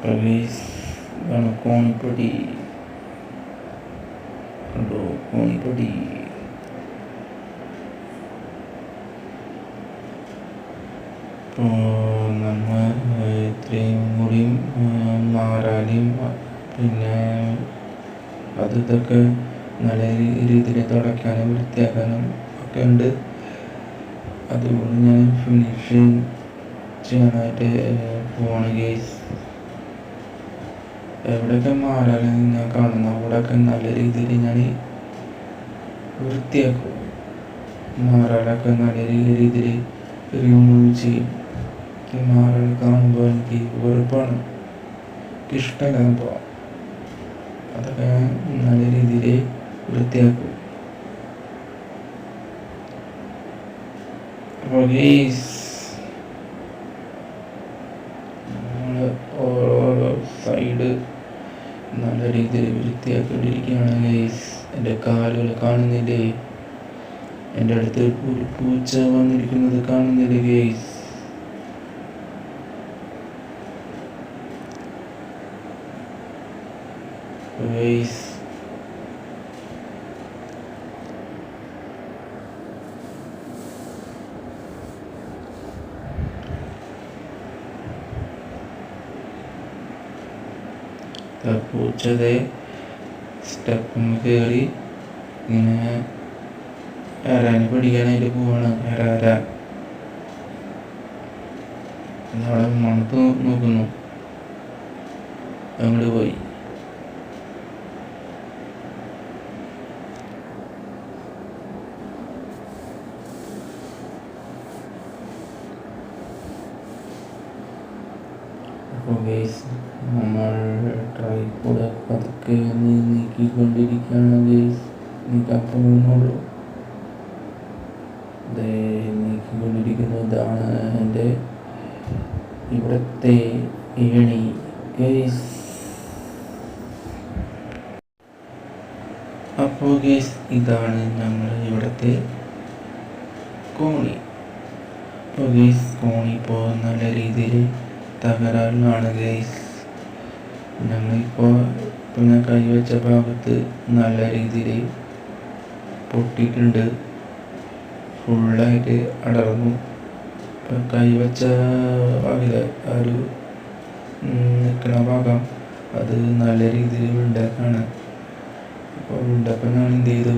Guys ഇതാണ് കോണിപ്പടി. കണ്ടോ കോണിപ്പടി. നമ്മൾ ഇത്രയും കൂടിയും മാറാനും പിന്നെ ഇതൊക്കെ നല്ല രീതിയിൽ തുടയ്ക്കാനും വൃത്തിയാക്കാനും ഒക്കെ ഉണ്ട്. അതുകൊണ്ട് ഞാൻ ഫിനിഷ് ചെയ്യാനായിട്ട് പോവാണ് ഗൈസ്. എവിടെയൊക്കെ മാറാനും ഞാൻ കാണുന്നു അവിടെയൊക്കെ നല്ല രീതിയിൽ ഞാൻ വൃത്തിയാക്കും. മാറാലൊക്കെ നല്ല രീതിയിൽ റിമൂവ് ചെയ്യും. മാറാൽ കാണുമ്പോൾ എനിക്ക് വെറുപ്പാണ്, ഇഷ്ടമല്ല. അപ്പോൾ അതൊക്കെ നല്ല രീതിയിൽ വൃത്തിയാക്കും. അപ്പോൾ ഗൈസ് ഓരോ സൈഡ് നല്ല രീതിയിൽ വൃത്തിയാക്കിക്കൊണ്ടിരിക്കുകയാണ് ഗൈസ്. എൻ്റെ കാലുകൾ കാണുന്നില്ലേ? എൻ്റെ അടുത്ത് ഒരു പൂച്ച വന്നിരിക്കുന്നത് കാണുന്നില്ലേ ഗൈസ്? ഗൈസ് പൂച്ചതെ സ്റ്റെപ്പും കയറി ഇങ്ങനെ എറാന് പിടിക്കാനായിട്ട് പോവാണ്. അവിടെ മണത്ത് നോക്കുന്നു, അങ്ങോട്ട് പോയി. അപ്പോൾ ഗൈസ് നമ്മൾ ട്രൈപോഡ് പതുക്കെ നീക്കിക്കൊണ്ടിരിക്കുകയാണ് ഗൈസ്. നീക്കാൻ പോകുന്നുള്ളൂ. നീക്കിക്കൊണ്ടിരിക്കുന്നു. ഇതാണ് എൻ്റെ ഇവിടുത്തെ ഏണി ഗൈസ്. അപ്പോൾ ഗൈസ് ഇതാണ് ഞങ്ങൾ ഇവിടുത്തെ കോണി. അപ്പോൾ ഗൈസ് കോണി ഇപ്പോൾ നല്ല രീതിയിൽ തകരാറിലാണ് ഗൈസ്. ഞങ്ങളിപ്പോൾ ഞാൻ കൈവച്ച ഭാഗത്ത് നല്ല രീതിയിൽ പൊട്ടിയിട്ടുണ്ട്, ഫുള്ളായിട്ട് അടർന്നു. ഇപ്പം കൈവച്ച ഭാഗത്ത് ഒരു നിൽക്കുന്ന ഭാഗം അത് നല്ല രീതിയിൽ ഉണ്ടാക്കാണ്. അപ്പോൾ ഉണ്ടാക്കാൻ ഞാൻ എന്ത് ചെയ്തു,